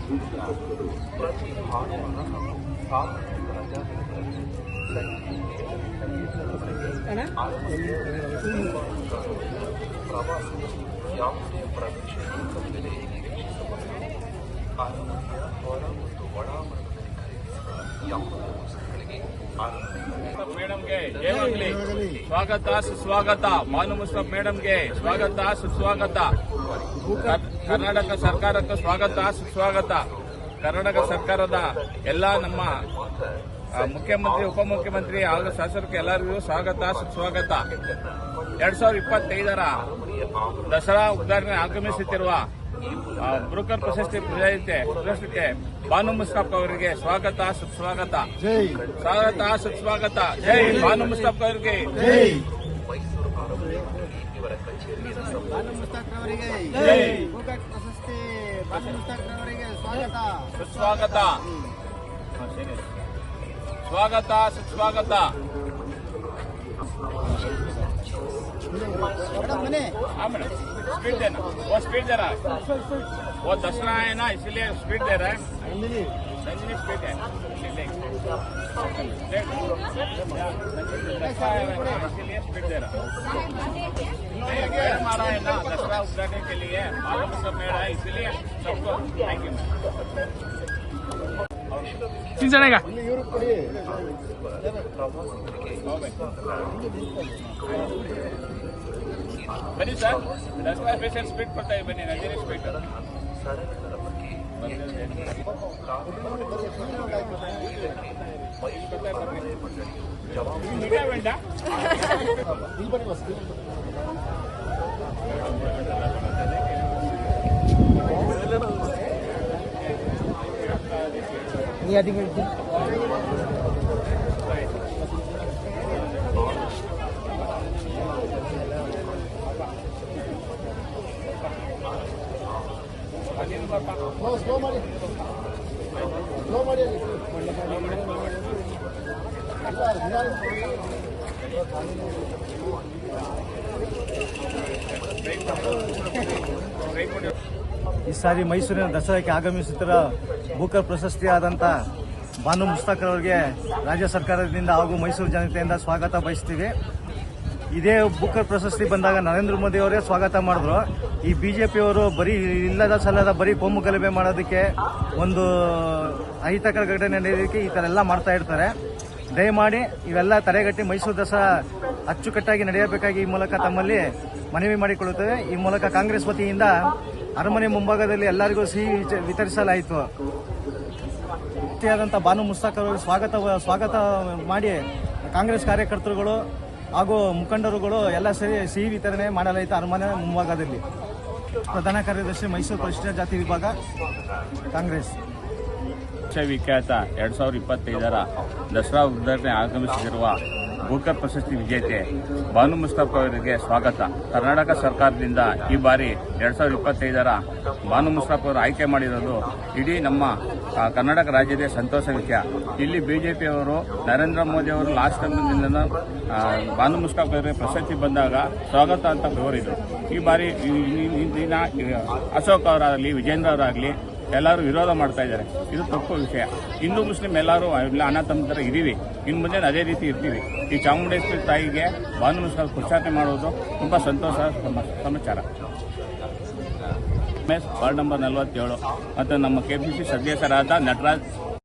ಪ್ರತಿ ಭಾನುವಾರ ಸಾರ್ವಜನಿಕ ರಜಾದಿನಗಳಲ್ಲಿ ಪ್ರವಾಸಿಗರು ಯಾವುದೇ ಪ್ರವೇಶ ಶುಲ್ಕವಿಲ್ಲದೆ ನಿರೀಕ್ಷಿಸಬಹುದು. ಅರಮನೆಯ ಹೊರ ಮತ್ತು ಒಳಾಂಗಣದಲ್ಲಿ ಖರೀದಿಸಿದ ಯಾವುದೇ ವಸ್ತುಗಳಿಗೆ ಮೇಡಮ್ಗೆ ಜಯವಾಗಲಿ. ಸ್ವಾಗತ ಸುಸ್ವಾಗತ. ಬಾನು ಮುಸ್ತಫ್ ಮೇಡಮ್ಗೆ ಸ್ವಾಗತ ಸುಸ್ವಾಗತ. ಕರ್ನಾಟಕ ಸರ್ಕಾರಕ್ಕೆ ಸ್ವಾಗತ ಸುಸ್ವಾಗತ. ಕರ್ನಾಟಕ ಸರ್ಕಾರದ ಎಲ್ಲ ನಮ್ಮ ಮುಖ್ಯಮಂತ್ರಿ ಉಪಮುಖ್ಯಮಂತ್ರಿ ಹಾಗೂ ಶಾಸಕರಿಗೆ ಎಲ್ಲರಿಗೂ ಸ್ವಾಗತ ಸುಸ್ವಾಗತ. 2025ರ ದಸರಾ ಉದ್ಘಾಟನೆ ಆಗಮಿಸುತ್ತಿರುವ ಬ್ರೂಕರ್ ಪ್ರಶಸ್ತಿಗೆ ಬಾನು ಮುಸ್ತಫ್ ಅವರಿಗೆ ಸ್ವಾಗತ ಸುಸ್ವಾಗತ. ಸ್ವಾಗತ ಸುಸ್ವಾಗತ. ಜೈ ಬಾನು ಮುಸ್ತಫ್ ಅವರಿಗೆ. ಮೈಸೂರು ಆರಂಭದಲ್ಲಿ ಇವರ ಕಚೇರಿಯನ್ನು ಬಾನು ಮುಸ್ತಫ್ ಅವರಿಗೆ ಬ್ರೂಕರ್ ಪ್ರಶಸ್ತಿ ಬಾನು ಮುಸ್ತಫ್ ಅವರಿಗೆ ಸ್ವಾಗತ ಸುಸ್ವಾಗತ. ಸ್ವಾಗತ ಸುಸ್ವಾಗತ. हाँ मैडम स्पीड देना, वो स्पीड दे रहा है, वो दसरा है ना इसलिए स्पीड दे रहा है. संजनी स्पीड है इसलिए स्पीड दे रहा है. हमारा है ना दसरा उद्घाटन के लिए मालूम सब मेरा है इसलिए सबको थैंक यू. चलेगा बनी सर दसरा स्पेशल स्पीड पड़ता है. बनी नजर स्पीड ಸರಳರ ಬಗ್ಗೆ ಈ ಸಾರಿ ಮೈಸೂರಿನ ದಸರಾಕ್ಕೆ ಆಗಮಿಸುತ್ತಿರುವ ಬ್ರೂಕರ್ ಪ್ರಶಸ್ತಿಯಾದಂಥ ಬಾನು ಮುಸ್ತಫ್ ಅವರಿಗೆ ರಾಜ್ಯ ಸರ್ಕಾರದಿಂದ ಹಾಗೂ ಮೈಸೂರು ಜನತೆಯಿಂದ ಸ್ವಾಗತ ಬಯಸ್ತೀವಿ. ಇದೇ ಬ್ರೂಕರ್ ಪ್ರಶಸ್ತಿ ಬಂದಾಗ ನರೇಂದ್ರ ಮೋದಿ ಅವರೇ ಸ್ವಾಗತ ಮಾಡಿದ್ರು. ಈ ಬಿಜೆಪಿಯವರು ಬರೀ ಇಲ್ಲದ ಸಲ್ಲದ ಬರೀ ಕೋಮು ಗಲಭೆ ಮಾಡೋದಕ್ಕೆ, ಒಂದು ಅಹಿತಕರ ಘಟನೆ ನಡೆಯೋದಕ್ಕೆ ಈ ಥರ ಎಲ್ಲ ಮಾಡ್ತಾ ಇರ್ತಾರೆ. ದಯಮಾಡಿ ಇವೆಲ್ಲ ತಡೆಗಟ್ಟಿ ಮೈಸೂರು ದಸರಾ ಅಚ್ಚುಕಟ್ಟಾಗಿ ನಡೆಯಬೇಕಾಗಿ ಈ ಮೂಲಕ ತಮ್ಮಲ್ಲಿ ಮನವಿ ಮಾಡಿಕೊಳ್ಳುತ್ತೇವೆ. ಈ ಮೂಲಕ ಕಾಂಗ್ರೆಸ್ ವತಿಯಿಂದ ಅರಮನೆ ಮುಂಭಾಗದಲ್ಲಿ ಎಲ್ಲರಿಗೂ ಸಿಹಿ ವಿತರಿಸಲಾಯಿತು. ಆದಂಥ ಬಾನು ಮುಸ್ತಫ್ ಅವರಿಗೆ ಸ್ವಾಗತ ಮಾಡಿ ಕಾಂಗ್ರೆಸ್ ಕಾರ್ಯಕರ್ತರುಗಳು ಹಾಗೂ ಮುಖಂಡರುಗಳು ಎಲ್ಲ ಸೇರಿ ಸಿಹಿ ವಿತರಣೆ ಮಾಡಲಾಯಿತು ಅರಮನೆ ಮುಂಭಾಗದಲ್ಲಿ. ಪ್ರಧಾನ ಕಾರ್ಯದರ್ಶಿ ಮೈಸೂರು ಪರಿಶಿಷ್ಟ ಜಾತಿ ವಿಭಾಗ ಕಾಂಗ್ರೆಸ್. ವಿಖ್ಯಾತ 2025ರ ದಸರಾ ಉದ್ಘಾಟನೆ ಆಗಮಿಸುತ್ತಿರುವ ಬ್ರೂಕರ್ ಪ್ರಶಸ್ತಿ ವಿಜೇತೆ ಬಾನು ಮುಸ್ತಫ್ ಅವರಿಗೆ ಸ್ವಾಗತ. ಕರ್ನಾಟಕ ಸರ್ಕಾರದಿಂದ ಈ ಬಾರಿ 2025ರ ಬಾನು ಮುಸ್ತಫ್ ಅವರು ಆಯ್ಕೆ ಮಾಡಿರೋದು ಇಡೀ ನಮ್ಮ ಕರ್ನಾಟಕ ರಾಜ್ಯದ ಸಂತೋಷ ವಿಷಯ. ಇಲ್ಲಿ ಬಿಜೆಪಿಯವರು ನರೇಂದ್ರ ಮೋದಿ ಅವರು ಲಾಸ್ಟ್ ಟೈಮ್ನಿಂದ ಬಾನು ಮುಸ್ತಫ್ ಅವರಿಗೆ ಪ್ರಶಸ್ತಿ ಬಂದಾಗ ಸ್ವಾಗತ ಅಂತ ಕೋರಿದ್ರು. ಈ ಬಾರಿ ದಿನ ಅಶೋಕ್ ಅವರಾಗಲಿ ವಿಜೇಂದ್ರ ಅವರಾಗಲಿ ಎಲ್ಲರೂ ವಿರೋಧ ಮಾಡ್ತಾ ಇದ್ದಾರೆ. ಇದು ತಪ್ಪು ವಿಷಯ. ಹಿಂದೂ ಮುಸ್ಲಿಂ ಎಲ್ಲರೂ ಅಣ್ಣ ತಮ್ಮ ಥರ ಇದ್ದೀವಿ, ಇನ್ನು ಮುಂದೆ ಅದೇ ರೀತಿ ಇರ್ತೀವಿ. ಈ ಚಾಮುಂಡೇಶ್ವರಿ ತಾಯಿಗೆ ಬಾನು ಮುಸ್ತಫ್ ಉಚ್ಚಾಟನೆ ಮಾಡೋದು ತುಂಬ ಸಂತೋಷ ಸಮಾಚಾರ. ವಾರ್ಡ್ ನಂಬರ್ 47 ಮತ್ತು ನಮ್ಮ ಕೆಪಿಸಿ ಸದಸ್ಯರಾದ ನಟರಾಜ್